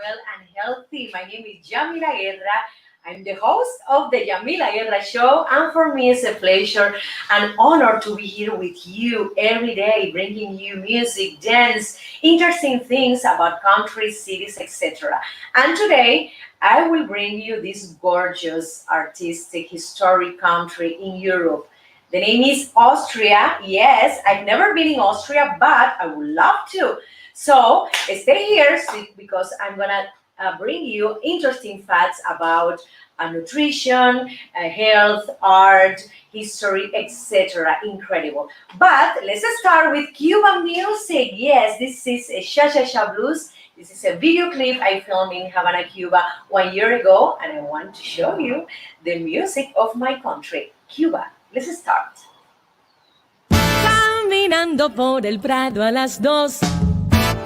well and healthy. My name is Yamila Guerra. I'm the host of the Yamila Guerra Show, and for me it's a pleasure and honor to be here with you every day, bringing you music, dance, interesting things about countries, cities, etc. And today I will bring you this gorgeous, artistic, historic country in Europe. The name is Austria. Yes, I've never been in Austria, but I would love to. So stay here because I'm gonna bring you interesting facts about nutrition, health, art, history, etc. Incredible. But let's start with Cuban music. Yes, this is a Cha-Cha-Cha Blues. This is a video clip I filmed in Havana, Cuba 1 year ago, and I want to show you the music of my country, Cuba. Let's start. Caminando por el Prado a las 2,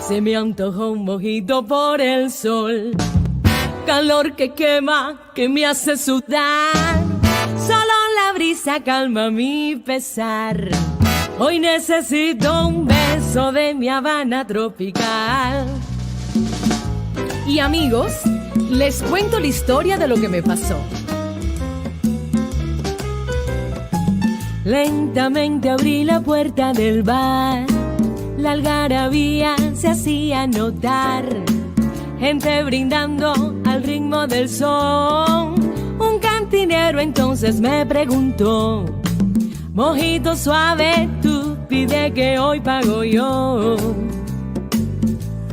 se me antojó un mojito por el sol. Calor que quema, que me hace sudar. Solo la brisa calma mi pesar. Hoy necesito un beso de mi Habana tropical. Y amigos, les cuento la historia de lo que me pasó. Lentamente abrí la puerta del bar. La algarabía se hacía notar. Gente brindando al ritmo del son. Un cantinero entonces me preguntó: mojito suave, tú pide que hoy pago yo.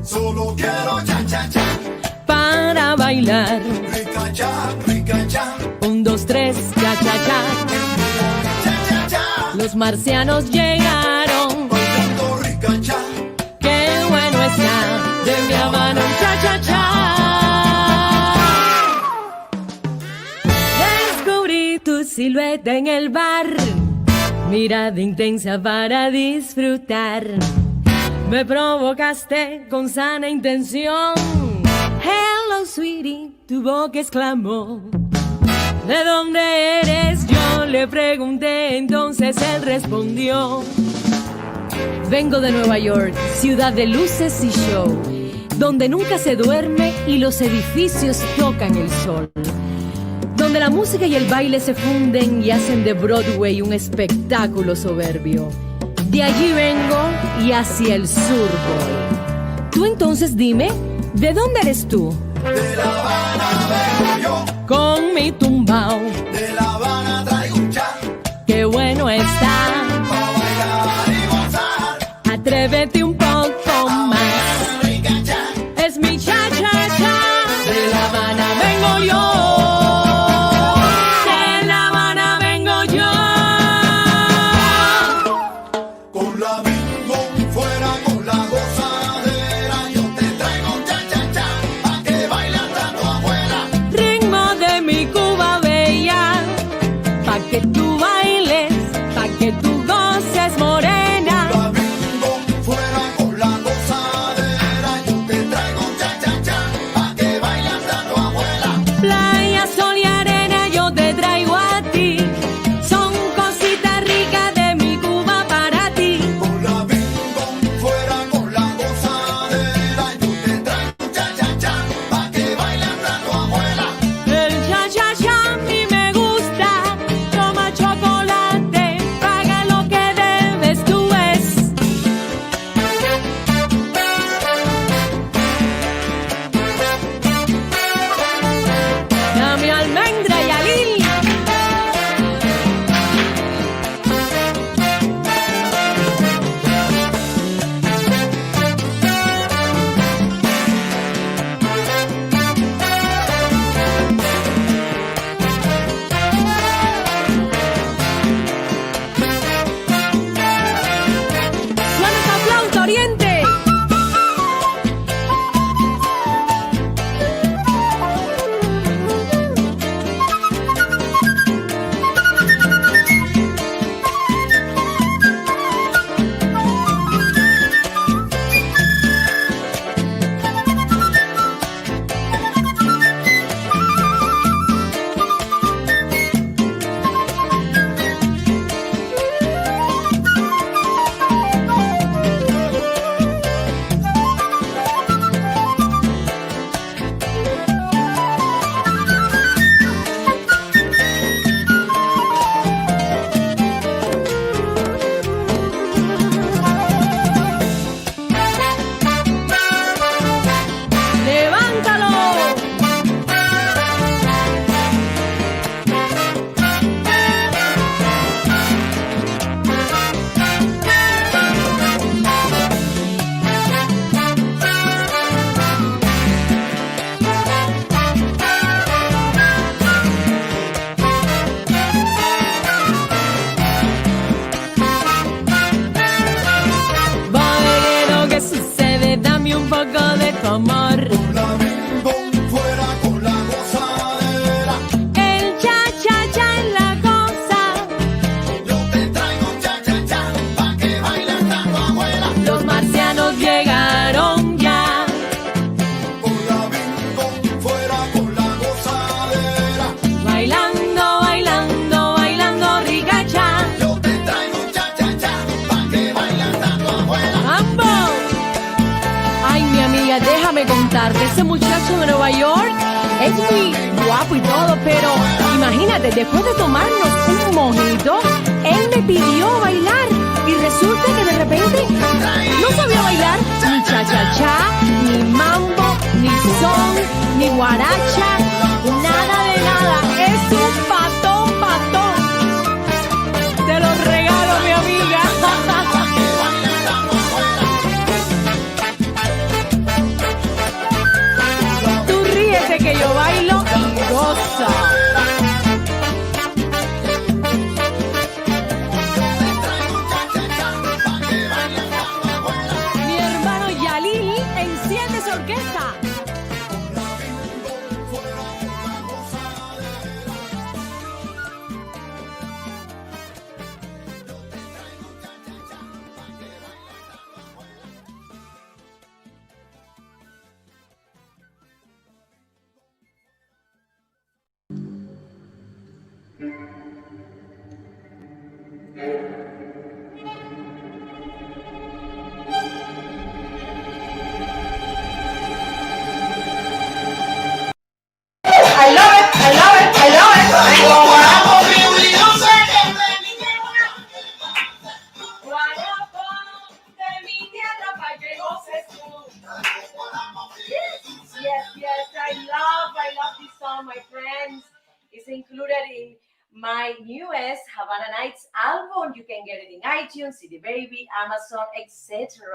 Solo quiero cha-cha-cha para bailar. Rica cha, rica cha. 1, 2, 3, cha-cha-cha. Los marcianos llegaron bailando rica cha. Qué bueno está de mi Habana un cha-cha-cha. Descubrí tu silueta en el bar, mirada intensa para disfrutar. Me provocaste con sana intención. Hello, sweetie, tu boca exclamó. ¿De dónde eres? Yo le pregunté, entonces él respondió: vengo de Nueva York, ciudad de luces y show, donde nunca se duerme y los edificios tocan el sol, donde la música y el baile se funden y hacen de Broadway un espectáculo soberbio. De allí vengo y hacia el sur voy. Tú entonces dime, ¿de dónde eres tú? De La Habana vengo yo. Con mi tumbao. De La Habana traigo un cha. Qué bueno está. Pa' bailar y gozar. Atrévete un poco más. Rica cha. Es mi cha-cha-cha. De La Habana vengo yo. De La Habana vengo yo. Con la bingo fuera con la gozadera. Yo te traigo un cha-cha-cha pa' que bailes hasta tu abuela. Ritmo de mi Cuba bella. Pa' que tú bailes, pa' que tú ese muchacho de Nueva York es muy guapo y todo, pero imagínate, después de tomarnos un mojito, él me pidió bailar y resulta que de repente no sabía bailar ni cha-cha-cha, ni mambo, ni son, ni guaracha, nada de nada. Es un patón, patón. Te lo regalo, mi amiga. Tú ríete que yo bailo y goza. Mi hermano Yalil enciende su orquesta. I love it, I love it, I love it. De mi tierra pa' que goces tú. Yes, I love this song, my friends. It's included in my newest Havana Nights album. You can get it in iTunes, CD Baby, Amazon, etc.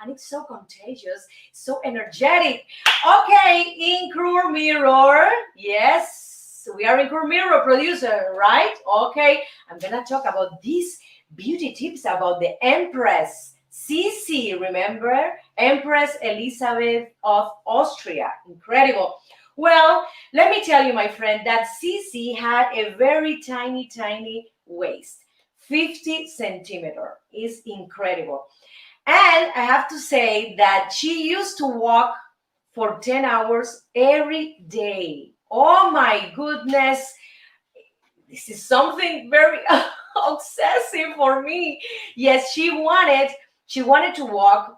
And it's so contagious, so energetic. Okay, in Crew Mirror. Yes, we are in Crew Mirror, producer, right? Okay, I'm gonna talk about these beauty tips about the Empress Sisi. Remember, Empress Elizabeth of Austria. Incredible. Well, let me tell you, my friend, that Sisi had a very tiny waist. 50 centimeter is incredible. And I have to say that she used to walk for 10 hours every day. Oh my goodness. This is something very obsessive for me. Yes, she wanted to walk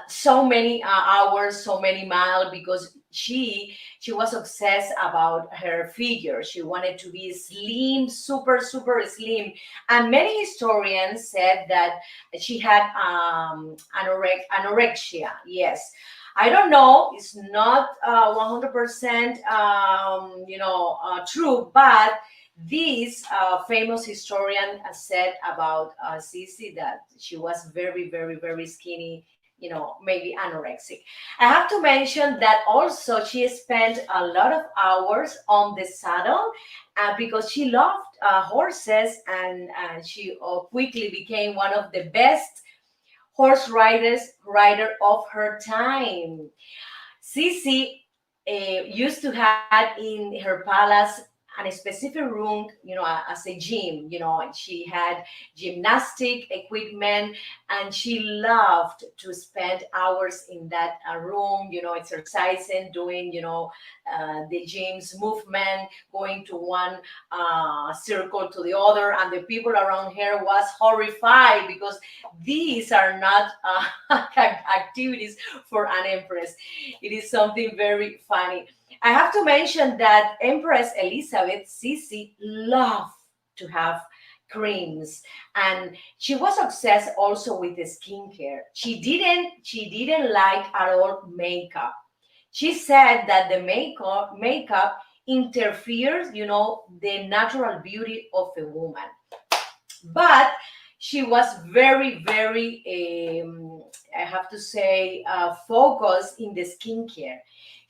so many hours, so many miles, because she was obsessed about her figure. She wanted to be slim, super slim, and many historians said that she had anorexia. Yes, I don't know, it's not 100% true, but this famous historian said about Sisi that she was very skinny, maybe anorexic. I have to mention that also she spent a lot of hours on the saddle because she loved horses, and she quickly became one of the best rider of her time. Sisi used to have in her palace and a specific room, as a gym, and she had gymnastic equipment, and she loved to spend hours in that room, exercising, doing, the gym's movement, going to one circle to the other, and the people around her was horrified because these are not activities for an empress. It is something very funny. I have to mention that Empress Elizabeth Sisi loved to have creams, and she was obsessed also with the skincare. She didn't like at all makeup. She said that the makeup interferes, the natural beauty of a woman. But she was very, I have to say, focused in the skincare.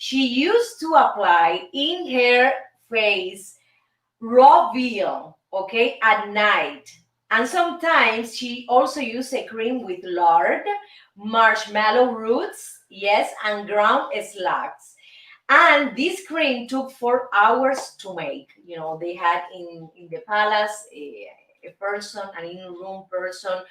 She used to apply in her face raw veal, okay, at night. And sometimes she also used a cream with lard, marshmallow roots, yes, and ground slugs. And this cream took 4 hours to make. They had in the palace a person, an in-room person,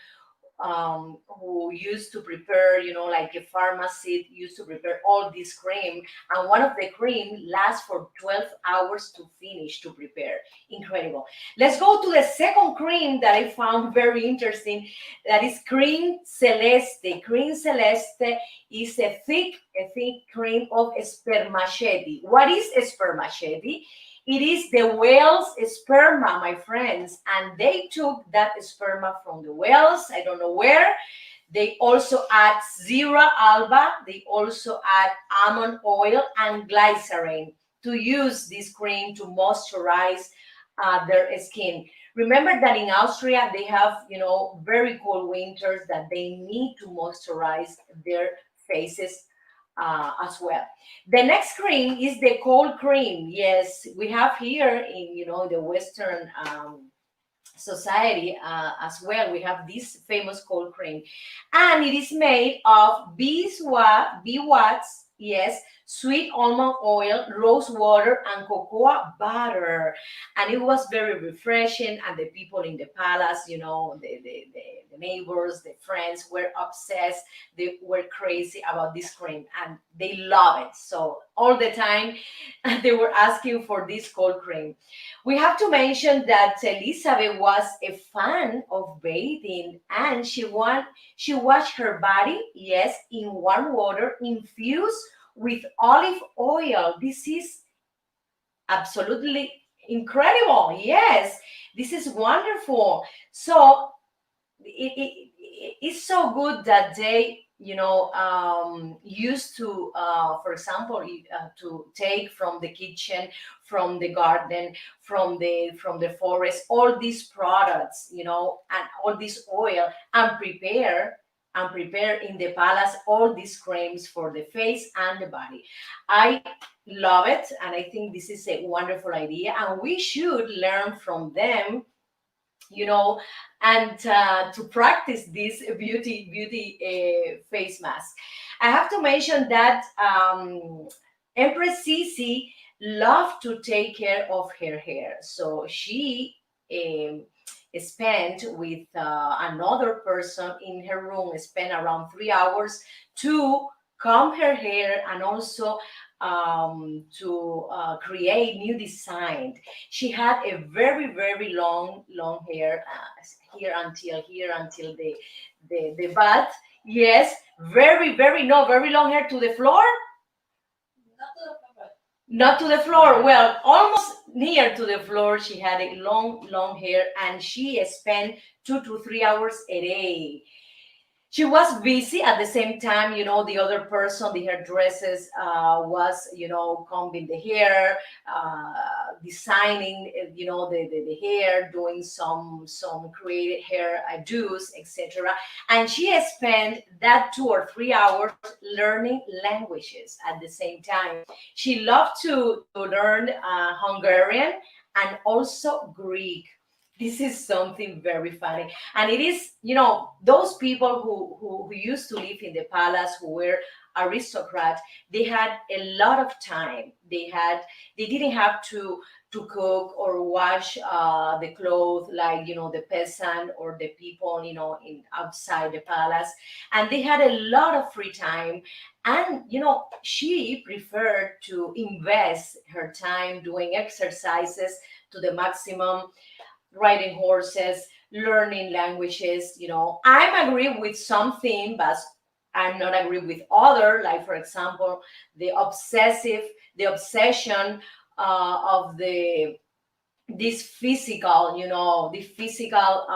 who used to prepare, like a pharmacy used to prepare all this cream, and one of the cream lasts for 12 hours to finish to prepare. Incredible. Let's go to the second cream that I found very interesting. That is cream celeste. Cream celeste is a thick cream of spermaceti. What is spermaceti? It is the whale's sperma, my friends, and they took that sperma from the whales. I don't know where. They also add zera alba. They also add almond oil and glycerin to use this cream to moisturize their skin. Remember that in Austria they have, very cold winters that they need to moisturize their faces as well. The next cream is the cold cream. Yes, we have here in, the Western society as well. We have this famous cold cream, and it is made of beeswax, yes, sweet almond oil, rose water, and cocoa butter. And it was very refreshing. And the people in the palace, the neighbors, the friends were obsessed. They were crazy about this cream, and they love it. So all the time, they were asking for this cold cream. We have to mention that Elizabeth was a fan of bathing, and she washed her body, yes, in warm water infused with olive oil. This is absolutely incredible. Yes, this is wonderful. So it's so good that they used to for example to take from the kitchen, from the garden, from the forest, all these products, and all this oil, and prepare in the palace all these creams for the face and the body. I love it, and I think this is a wonderful idea, and we should learn from them, and to practice this beauty face mask. I have to mention that Empress Sisi loved to take care of her hair, so she um, spent with another person in her room, spent around 3 hours to comb her hair, and also to create new design. She had a very, very long hair, here until the butt. Yes, very, very, no, very long hair to the floor. Not to the floor. Well, almost near to the floor. She had a long hair, and she spent 2 to 3 hours a day. She was busy at the same time, the other person, the hairdressers, was, combing the hair, designing, the hair, doing some creative hair do's, etc. And she spent that 2 or 3 hours learning languages at the same time. She loved to learn Hungarian and also Greek. This is something very funny, and it is, those people who used to live in the palace, who were aristocrats. They had a lot of time. They didn't have to cook or wash the clothes like, the peasant or the people, in outside the palace, and they had a lot of free time. And she preferred to invest her time doing exercises to the maximum, riding horses, learning languages. I'm agree with something, but I'm not agree with other. Like, for example, the obsession of this physical, the physical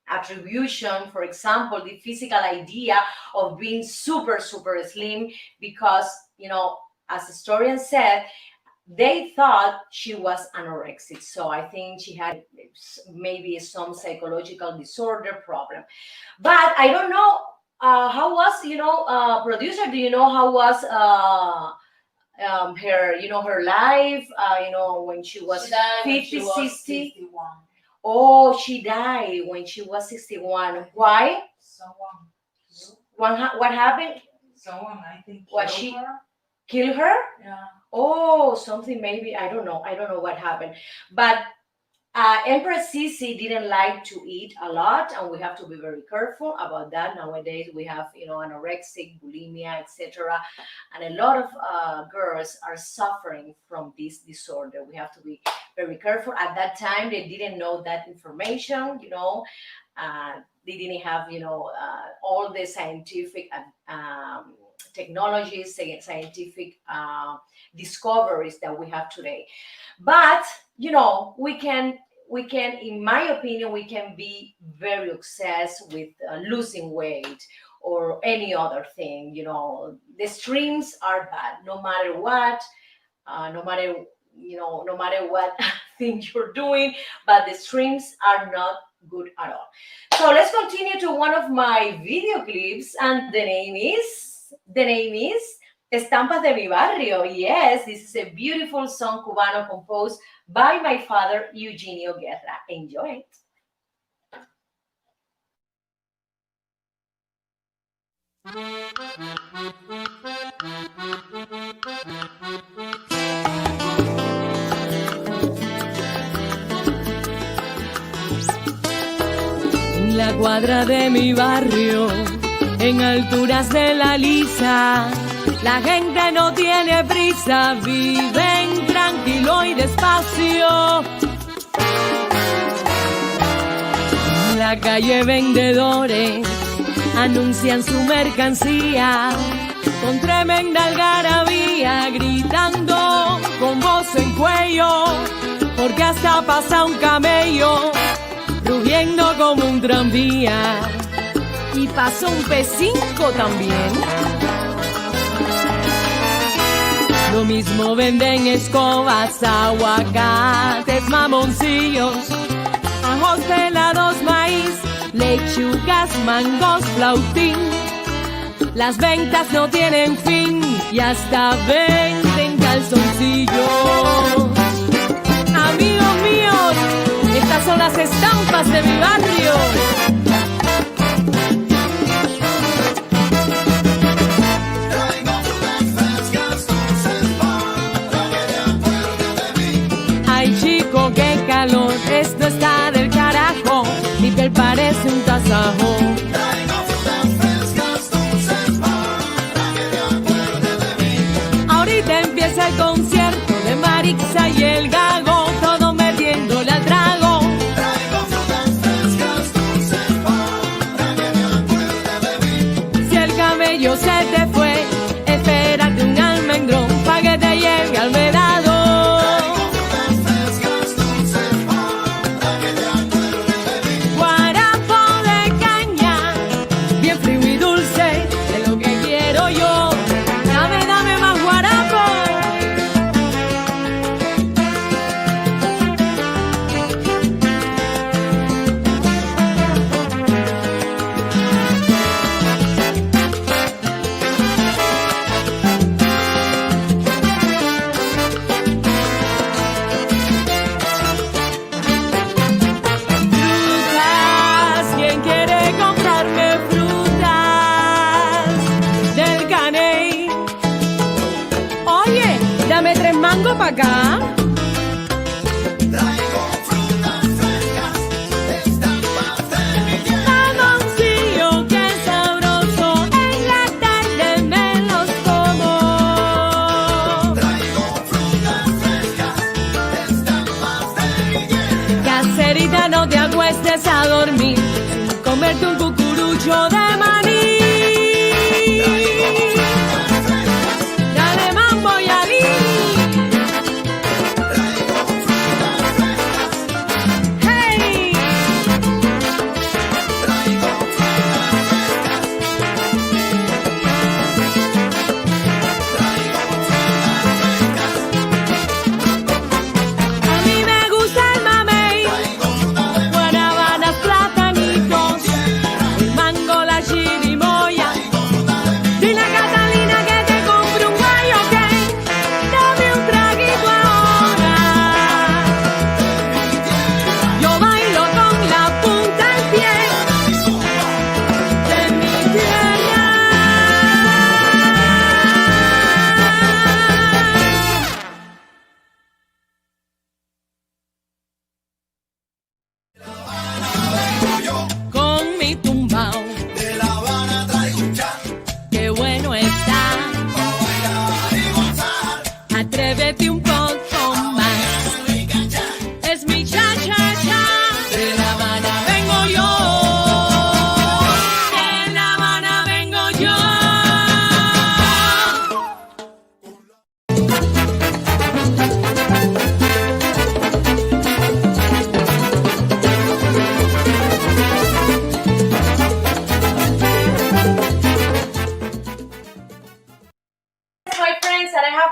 attribution. For example, the physical idea of being super slim, because as historians said, they thought she was anorexic. So I think she had maybe some psychological disorder problem. But I don't know how was, producer, do you know how was her, her life, when she was 50, 60? 61. Oh, she died when she was 61. Why? What happened? Someone, I think, Was killed she- her. Kill her? Yeah. Oh, something maybe, I don't know what happened. But Empress Sisi didn't like to eat a lot, and we have to be very careful about that. Nowadays, we have anorexic, bulimia, etc., and a lot of girls are suffering from this disorder. We have to be very careful. At that time, they didn't know that information. They didn't have all the scientific technologies, scientific discoveries that we have today. But we can, in my opinion, we can be very obsessed with losing weight or any other thing. The streams are bad, no matter what, no matter what thing you're doing, but the streams are not good at all. So let's continue to one of my video clips, and the name is Estampas de mi Barrio. Yes, this is a beautiful song cubano composed by my father, Eugenio Guerra. Enjoy it. En la cuadra de mi barrio, en alturas de la Lisa, la gente no tiene prisa, viven tranquilo y despacio. En la calle vendedores anuncian su mercancía con tremenda algarabía, gritando con voz en cuello, porque hasta pasa un camello rugiendo como un tranvía, y pasa un P5 también. Lo mismo venden escobas, aguacates, mamoncillos, ajos pelados, maíz, lechugas, mangos, flautín. Las ventas no tienen fin y hasta venden calzoncillos. Amigos míos, estas son las estampas de mi barrio. Qué calor, esto está del carajo, mi piel parece un tasajo. Traigo frutas frescas, dulces para que te acuerdes de mí. Ahorita empieza el concierto de Marixa y el Gago, todo metiéndole al trago. Traigo frutas frescas, dulces para que te acuerdes de mí. Si el camello se te fue, espérate un almendrón pa' que te lleve al vedado. Pa' acá. Traigo frutas frescas, estampas de mi tierra. Mamoncillo, qué sabroso, en la tarde me los como. Traigo frutas frescas, estampas de mi tierra. Caserita, no te acuestes a dormir sin comerte un cucurucho de maní. Dale mambo y alí. Traigo fruta de Guanábanas, platanitos, el mango, la chica.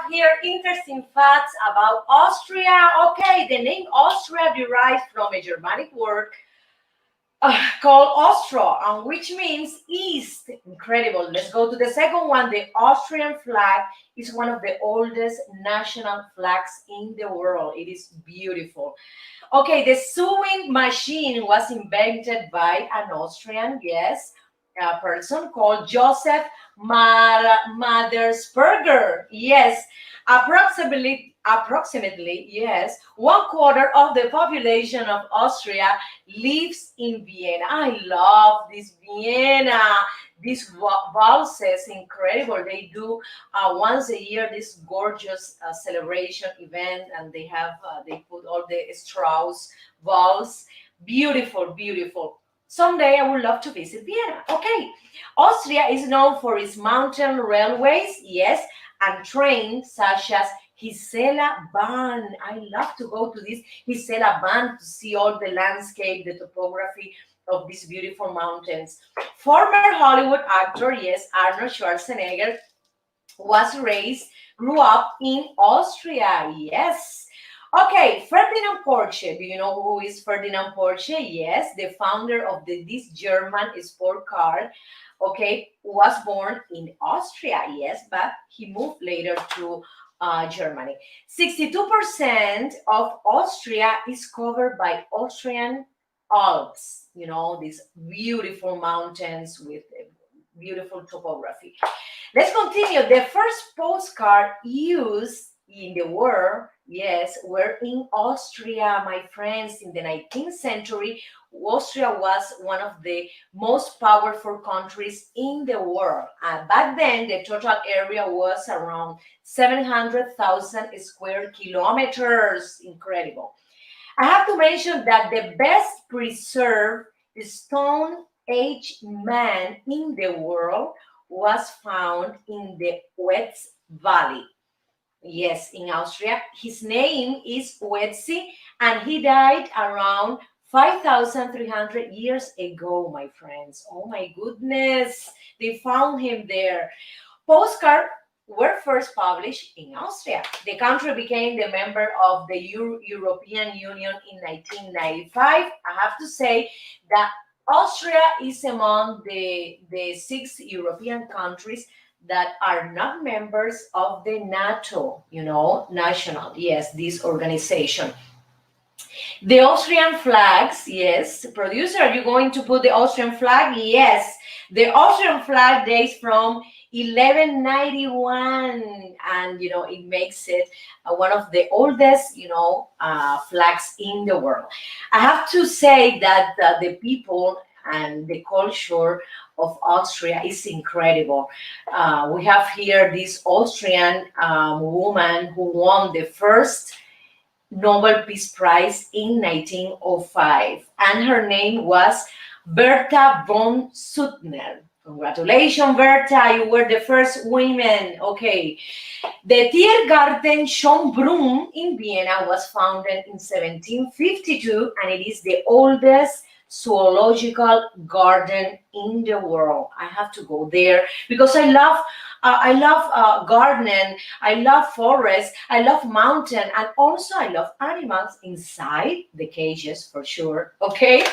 have here interesting facts about Austria. Okay, the name Austria derives from a Germanic word called Austro, which means east. Incredible. Let's go to the second one. The Austrian flag is one of the oldest national flags in the world. It is beautiful. Okay, the sewing machine was invented by an Austrian, yes, a person called Joseph Madersperger. Yes, approximately, yes, 1/4 of the population of Austria lives in Vienna. I love this Vienna. These valses, incredible. They do once a year this gorgeous celebration event, and they have they put all the Strauss valse. Beautiful, beautiful. Someday I would love to visit Vienna. Okay, Austria is known for its mountain railways, yes, and trains such as Gisela Bahn. I love to go to this Gisela Bahn to see all the landscape, the topography of these beautiful mountains. Former Hollywood actor, yes, Arnold Schwarzenegger, grew up in Austria, yes. Okay, Ferdinand Porsche. Do you know who is Ferdinand Porsche? Yes, the founder of this German sport car. Okay, was born in Austria, yes, but he moved later to Germany. 62% of Austria is covered by Austrian Alps. You know, these beautiful mountains with beautiful topography. Let's continue. The first postcard used in the world, yes, were in Austria, my friends. In the 19th century, Austria was one of the most powerful countries in the world. Back then, the total area was around 700,000 square kilometers. Incredible. I have to mention that the best preserved Stone Age man in the world was found in the Wetz Valley. Yes, in Austria. His name is Wetzi, and he died around 5,300 years ago, my friends. Oh my goodness, they found him there. Postcards were first published in Austria. The country became the member of the European Union in 1995. I have to say that Austria is among the 6 European countries that are not members of the NATO, national, yes, this organization. The Austrian flags, yes. Producer, are you going to put the Austrian flag? Yes. The Austrian flag dates from 1191, and, it makes it one of the oldest, flags in the world. I have to say that the people and the culture of Austria is incredible. We have here this Austrian woman who won the first Nobel Peace Prize in 1905, and her name was Bertha von Suttner. Congratulations, Bertha, you were the first woman. Okay. The Tiergarten Schönbrunn in Vienna was founded in 1752, and it is the oldest zoological garden in the world. I have to go there because I love garden, I love forest, I love mountain, and also I love animals inside the cages for sure. Okay.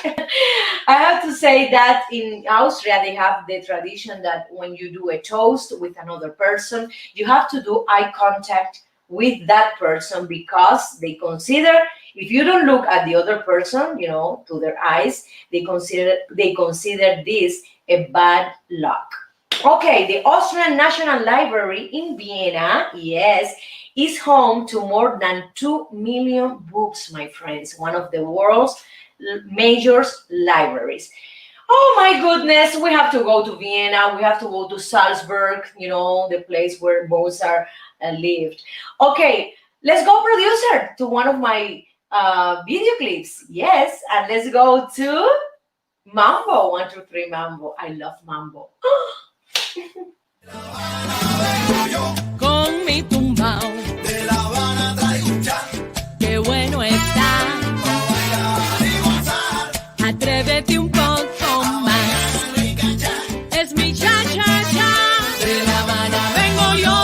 I have to say that in Austria they have the tradition that when you do a toast with another person, you have to do eye contact with that person, because they consider, if you don't look at the other person, to their eyes, they consider this a bad luck. Okay, the Austrian National Library in Vienna, yes, is home to more than 2 million books, my friends. One of the world's major libraries. Oh my goodness, we have to go to Vienna, we have to go to Salzburg, the place where Mozart lived. Okay, let's go, producer, to one of my video clips. Yes, and let's go to Mambo. 1, 2, 3, Mambo. I love Mambo. Con mi tumbao, De La Habana traigo un chan, qué bueno está. pa' bailar y gozar. Atrévete un poco más. Es mi cha cha cha. De La Habana vengo yo.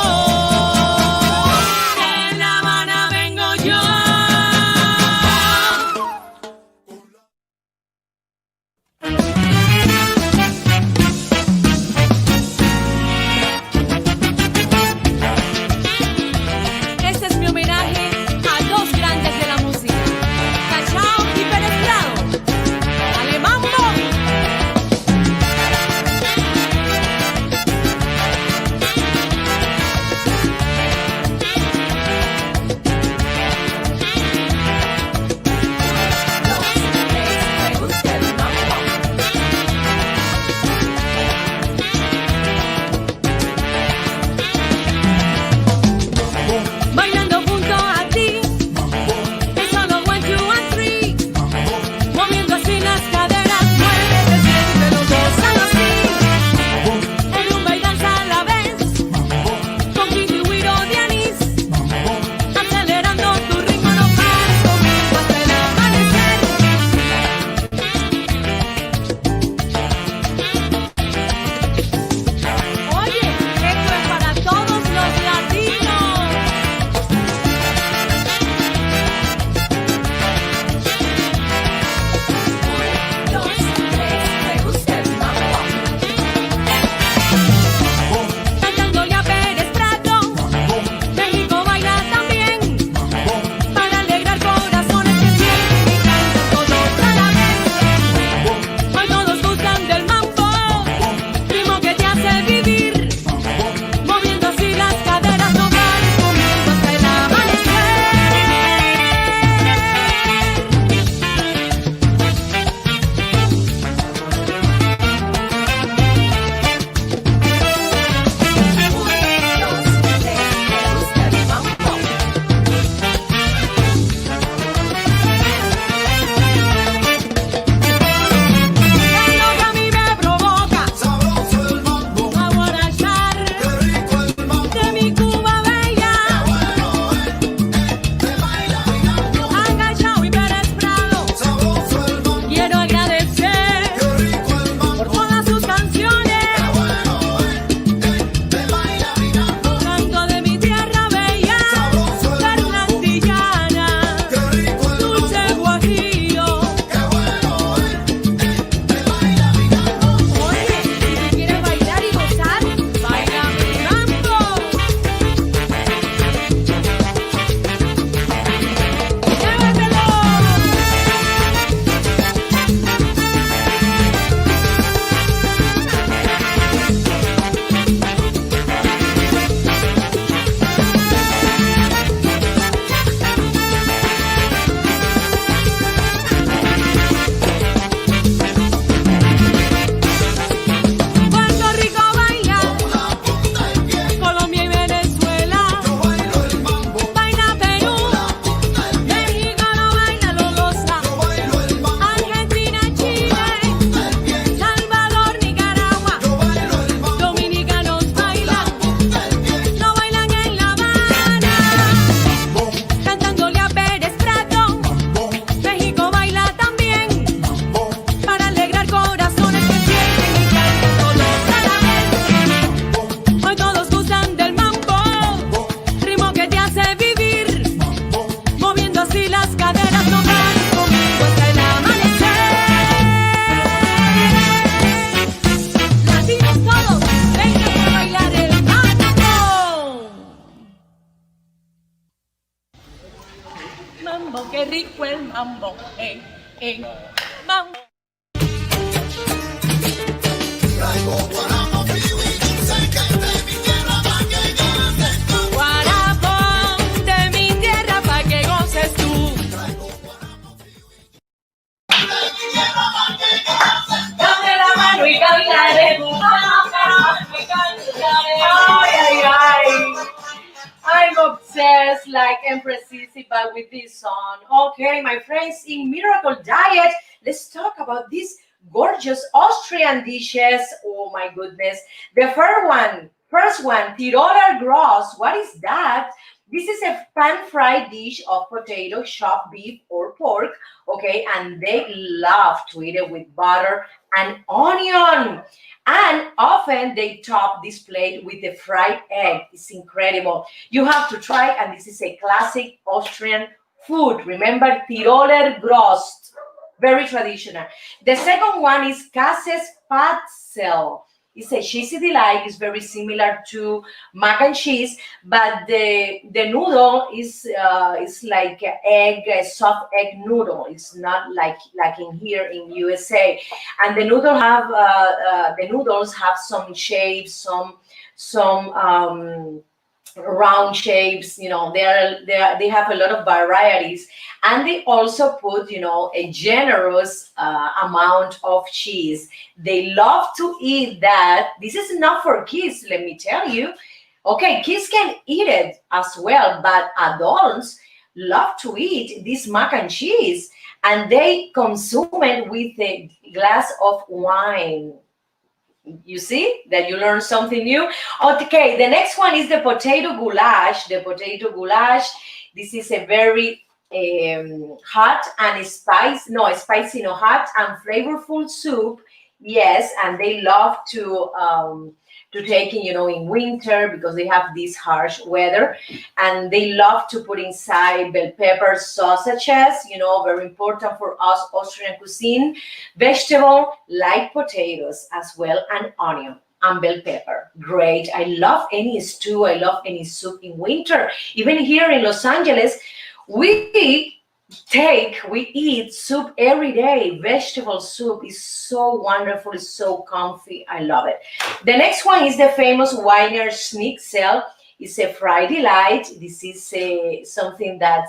mambo, qué rico el mambo, mambo. Traigo guarapo, piwi, dulce que de mi tierra pa' que goces tú. Guarapo de mi tierra pa' que goces tú. Traigo guarapo, piwi, de mi tierra pa' que goces tú. Dame la mano y cantaré. Dame la mano y cantaré. Ay, ay, ay. I'm obsessed like Empress Sisi, but with this song. Okay, my friends, in Miracle Diet, let's talk about these gorgeous Austrian dishes. Oh my goodness. The first one, Tiroler Gross. What is that? This is a pan-fried dish of potato, chopped beef, or pork. Okay, and they love to eat it with butter and onion. And often they top this plate with a fried egg. It's incredible. You have to try, and this is a classic Austrian food. Remember, Tiroler Grost, very traditional. The second one is Kasses Patzel. It's a cheesy delight. It's very similar to mac and cheese, but the noodle is like a soft egg noodle. It's not like in here in USA. And the noodles have some shapes, some round shapes. You know, they have a lot of varieties, and they also put, you know, a generous amount of cheese. They love to eat that. This is not for kids, let me tell you. Okay, kids can eat it as well, but adults love to eat this mac and cheese, and they consume it with a glass of wine. You see that you learn something new. Okay, the next one is the potato goulash. The potato goulash, this is a very hot and spicy, no, hot and flavorful soup. Yes, and they love to take in, you know, in winter, because they have this harsh weather, and they love to put inside bell pepper sausages, you know, very important for us Austrian cuisine, vegetable like potatoes as well, and onion and bell pepper. Great. I love any stew, I love any soup in winter. Even here in Los Angeles, we eat soup every day. Vegetable soup is so wonderful, it's so comfy. I love it. The next one is the famous Wiener Schnitzel. It's a fried delight. This is something that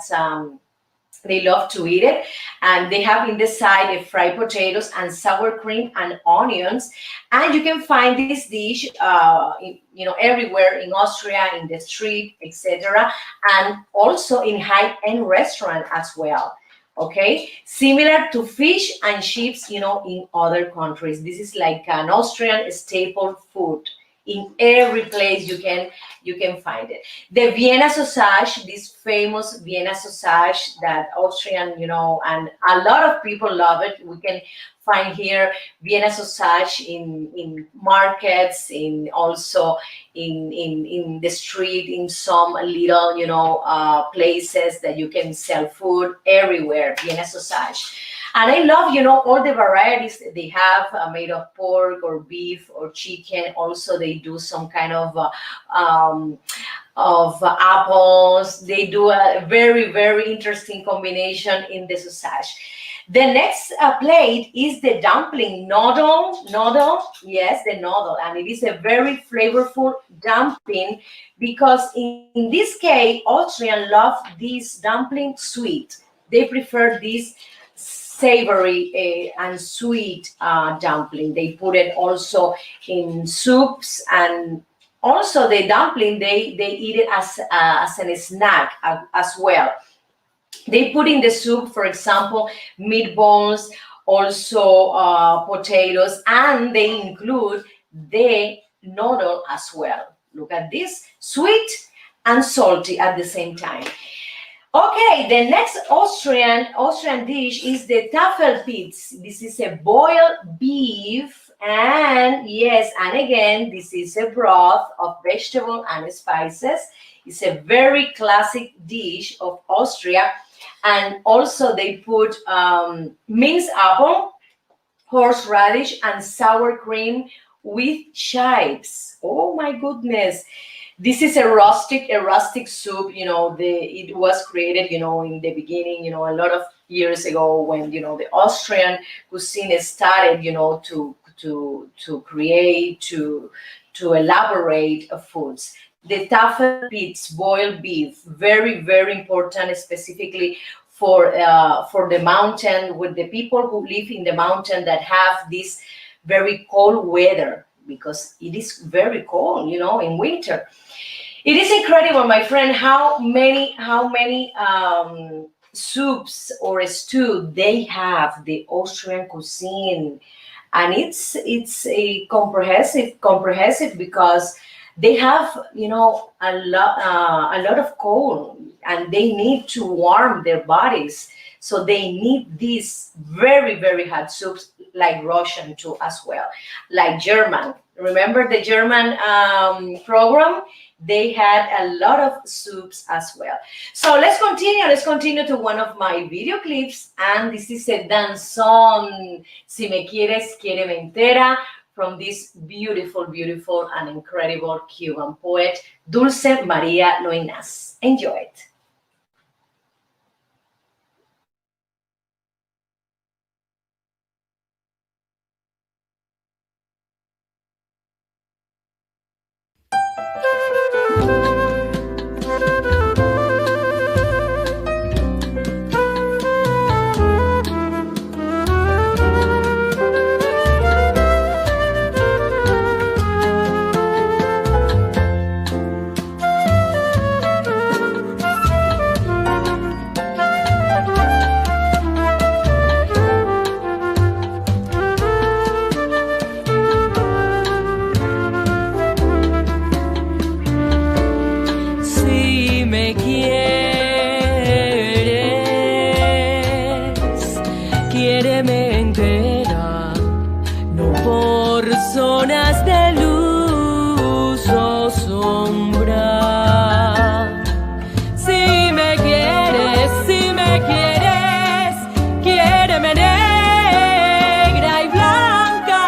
they love to eat it, and they have in the side a fried potatoes and sour cream and onions. And you can find this dish, you know, everywhere in Austria, in the street, etc., and also in high-end restaurant as well. Okay, similar to fish and chips, you know, in other countries. This is like an Austrian staple food. In every place you can find it. The Vienna sausage, this famous Vienna sausage that Austrian, you know, and a lot of people love it. We can find here Vienna sausage in markets, in also in the street, in some little, you know, places that you can sell food everywhere. Vienna sausage. And I love, you know, all the varieties that they have made of pork or beef or chicken. Also, they do some kind of apples. They do a very, very interesting combination in the sausage. The next plate is the dumpling noodle. Yes, the noodle. And it is a very flavorful dumpling, because in this case, Austrians love this dumpling sweet. They prefer this savory and sweet dumpling. They put it also in soups, and also the dumpling they eat it as a snack as well. They put in the soup, for example, meatballs, also potatoes, and they include the noodle as well. Look at this, sweet and salty at the same time. Okay, the next Austrian dish is the Tafelpitz. This is a boiled beef, and yes, and again, this is a broth of vegetable and spices. It's a very classic dish of Austria, and also they put minced apple, horseradish, and sour cream with chives. Oh my goodness. This is a rustic soup. It was created, in the beginning, a lot of years ago when the Austrian cuisine started, to create to elaborate foods. The Tafelpitz boiled beef, very very important, specifically for the mountain, with the people who live in the mountain that have this very cold weather, because it is very cold, in winter. It is incredible, my friend, how many soups or stew they have, the Austrian cuisine, and it's a comprehensive because they have a lot of cold, and they need to warm their bodies, so they need these very very hot soups, like Russian too as well, like German. Remember the German program? They had a lot of soups as well. So let's continue to one of my video clips, and this is a danzón, Si me quieres, quiéreme entera, from this beautiful and incredible Cuban poet, Dulce María Loinaz. Enjoy it. Si me quieres, quiéreme entera, no por zonas de luz o sombra. Si me quieres, quiéreme negra y blanca,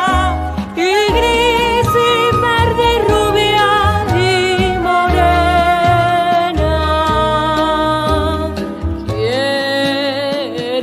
y gris y verde y rubia y morena. Quiéreme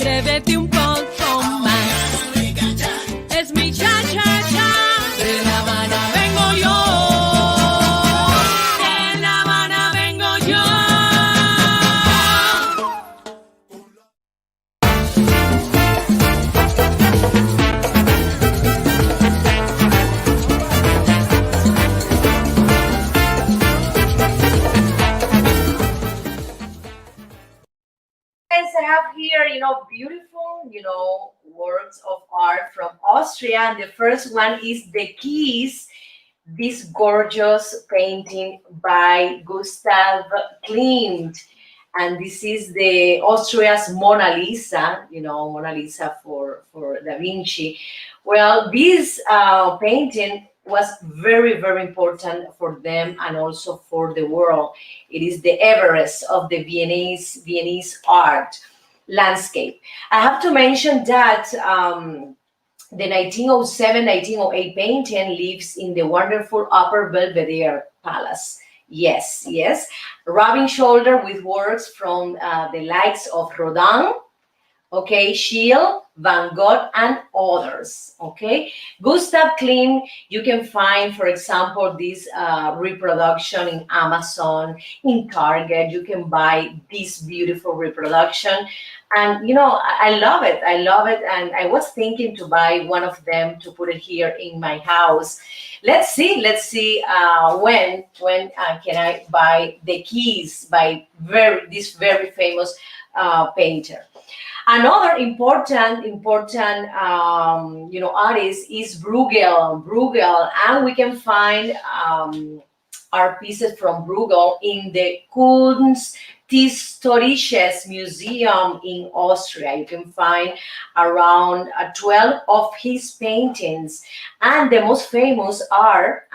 atrévete un poco más. Es mi cha-cha-cha. De La Habana vengo yo. De La Habana vengo yo. I have here, beautiful, works of art from Austria. And the first one is The Keys, this gorgeous painting by Gustav Klimt. And this is the Austria's Mona Lisa, Mona Lisa for Da Vinci. Well, this painting was very, very important for them and also for the world. It is the Everest of the Viennese art landscape. I have to mention that the 1907-1908 painting lives in the wonderful Upper Belvedere Palace. Yes, rubbing shoulder with works from the likes of Rodin, okay, Schiele, Van Gogh, and others, okay? Gustav Klimt, you can find, for example, this reproduction in Amazon, in Target. You can buy this beautiful reproduction. And, I love it. And I was thinking to buy one of them to put it here in my house. Let's see when can I buy The Keys by this very famous painter. Another important artist is Bruegel, and we can find art pieces from Bruegel in the Kunsthistorisches Museum in Austria. You can find around 12 of his paintings, and the most famous are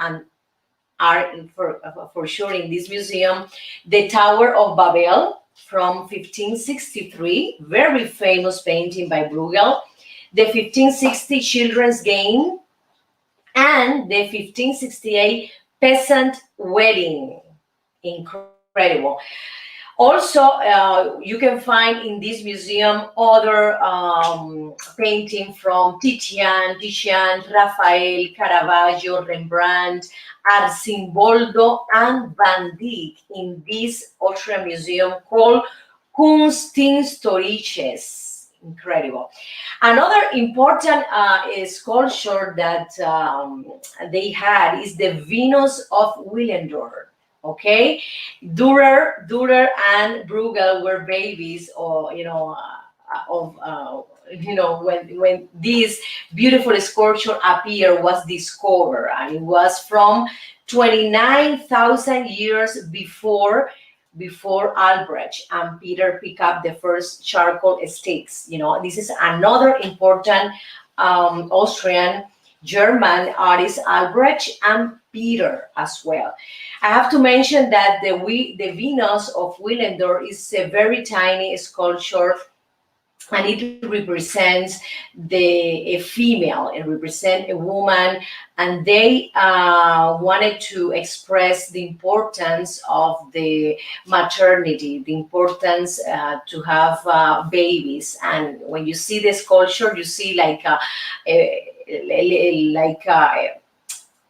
for sure in this museum, the Tower of Babel from 1563, very famous painting by Bruegel, the 1560 Children's Game, and the 1568 Peasant Wedding. Incredible. Also, you can find in this museum other painting from Titian, Raphael, Caravaggio, Rembrandt, Arcimboldo, and Van Dyck in this Austrian museum called Kunsthistorisches. Incredible. Another important sculpture that they had is the Venus of Willendorf. Okay, Dürer and Bruegel were babies, or when this beautiful sculpture was discovered, and it was from 29,000 years before Albrecht and Peter picked up the first charcoal sticks. This is another important Austrian German artist, Albrecht and Peter as well. I have to mention that the Venus of Willendorf is a very tiny sculpture, and it represents a female, it represents a woman, and they wanted to express the importance of the maternity, the importance to have babies. And when you see the sculpture, you see like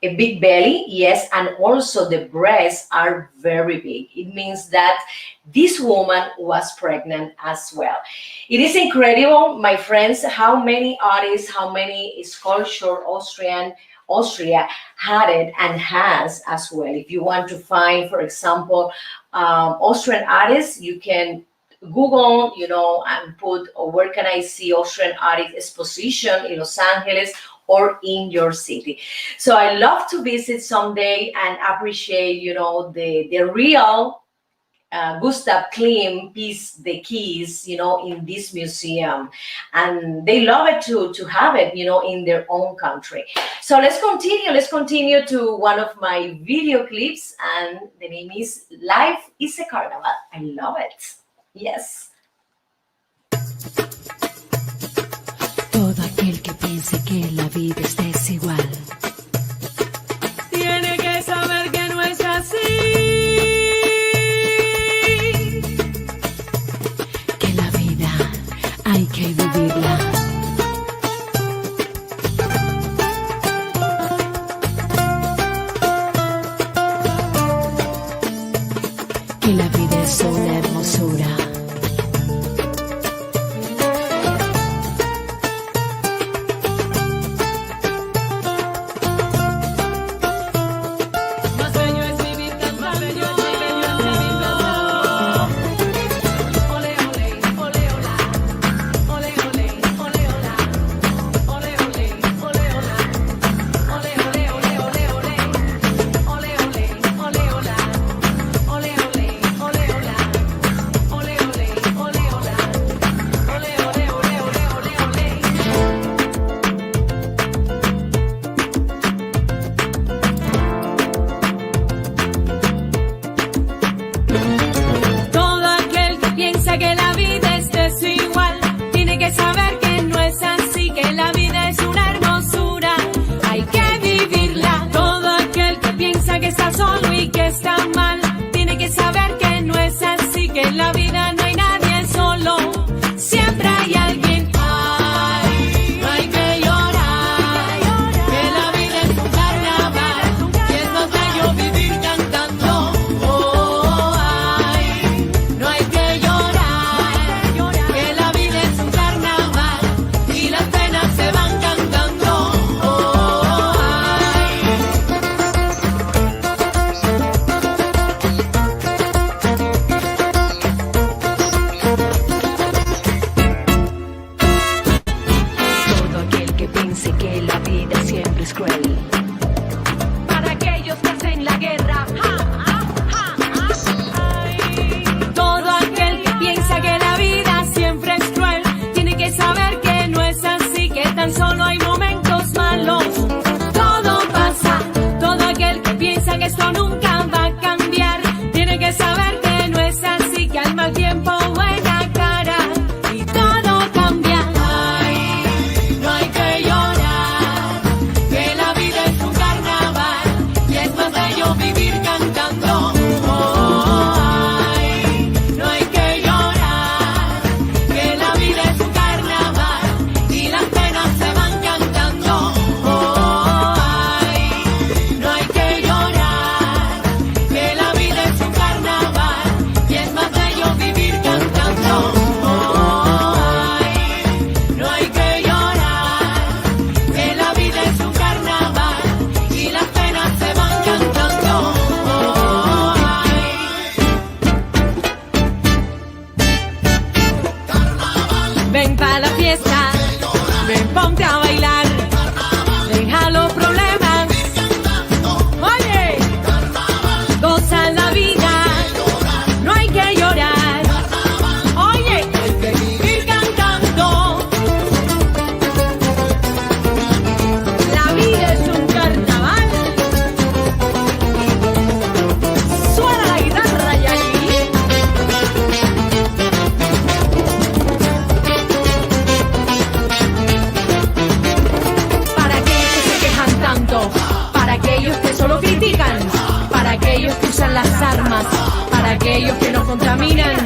a big belly, yes, and also the breasts are very big. It means that this woman was pregnant as well. It is incredible, my friends, how many artists, how many sculpture Austria had it and has as well. If you want to find, for example, Austrian artists, you can Google, and put, where can I see Austrian artist exposition in Los Angeles or in your city. So I love to visit someday and appreciate, the real Gustav Klimt piece, The Keys, in this museum. And they love it to have it, in their own country. So let's continue to one of my video clips, and the name is Life is a Carnival. I love it. Yes. Todo aquel que piense que la vida es desigual tiene que saber que no es así, que la vida hay que vivirla. Que la vida es una hermosura. Que la vida es desigual, tiene que saber que no es así, que la vida es una hermosura, hay que vivirla. Todo aquel que piensa que está solo y que está mal, tiene que saber que no es así, que en la vida no hay nadie solo, siempre hay alguien. Ay, no hay que llorar, que la vida es un carnaval, y es más bello vivir cantando. Oh, ay, no hay que llorar. Que la vida siempre es cruel. Para aquellos que hacen la guerra, todo aquel que piensa que la vida siempre es cruel, tiene que saber que no es así, que tan solo hay momentos malos. Todo pasa, todo aquel que piensa que esto nunca va a cambiar, tiene que saber que no es así, que al mal tiempo buena cara y todo cambia. Ay, no hay que llorar. Vivir cantando. Oh, ay, no hay que llorar, que la vida es un carnaval y las penas se van cantando. Oh, ay, no hay que llorar, que la vida es un carnaval y es más bello vivir cantando. Oh, ay, no hay que llorar, que la vida es un carnaval y las penas se van cantando. Ven pa' la fiesta, ven ponte a bailar, deja los problemas, oye, goza la vida, no hay que llorar, oye, hay que vivir cantando. La vida es un carnaval, suena la guitarra y ahí. Para aquellos que solo critican, para aquellos que usan las armas, para aquellos que nos contaminan,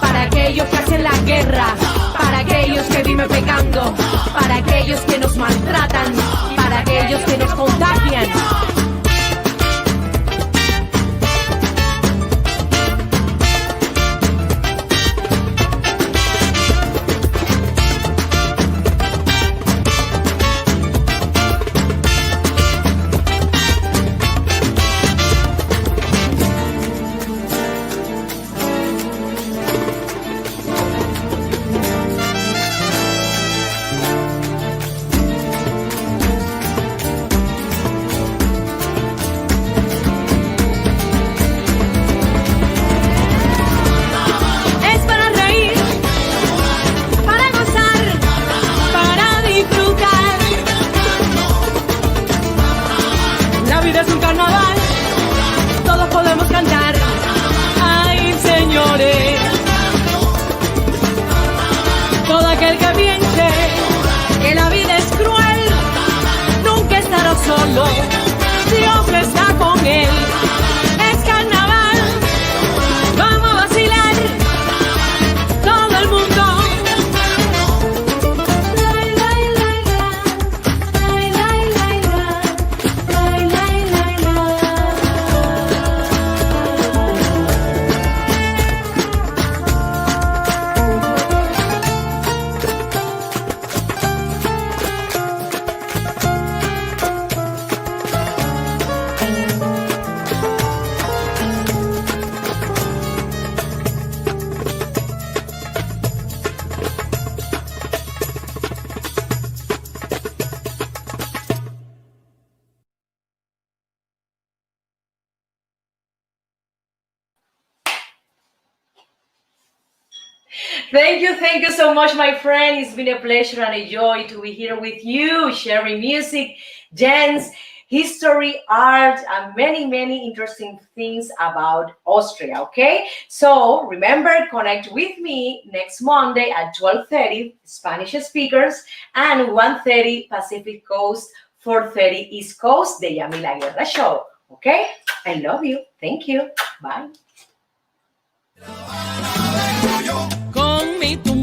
para aquellos que hacen la guerra, para aquellos que viven pecando, para aquellos que nos maltratan, para aquellos que nos contagian. aquel que piense que la vida es cruel, nunca estará solo, Dios está con él. Es carnaval, vamos a vacilar, todo el mundo. Thank you so much, my friend. It's been a pleasure and a joy to be here with you, sharing music, dance, history, art, and many, many interesting things about Austria, okay? So remember, connect with me next Monday at 12:30, Spanish speakers, and 1:30 Pacific Coast, 4:30 East Coast, the Yamila Guerra Show, okay? I love you. Thank you. Bye. Con mi tumba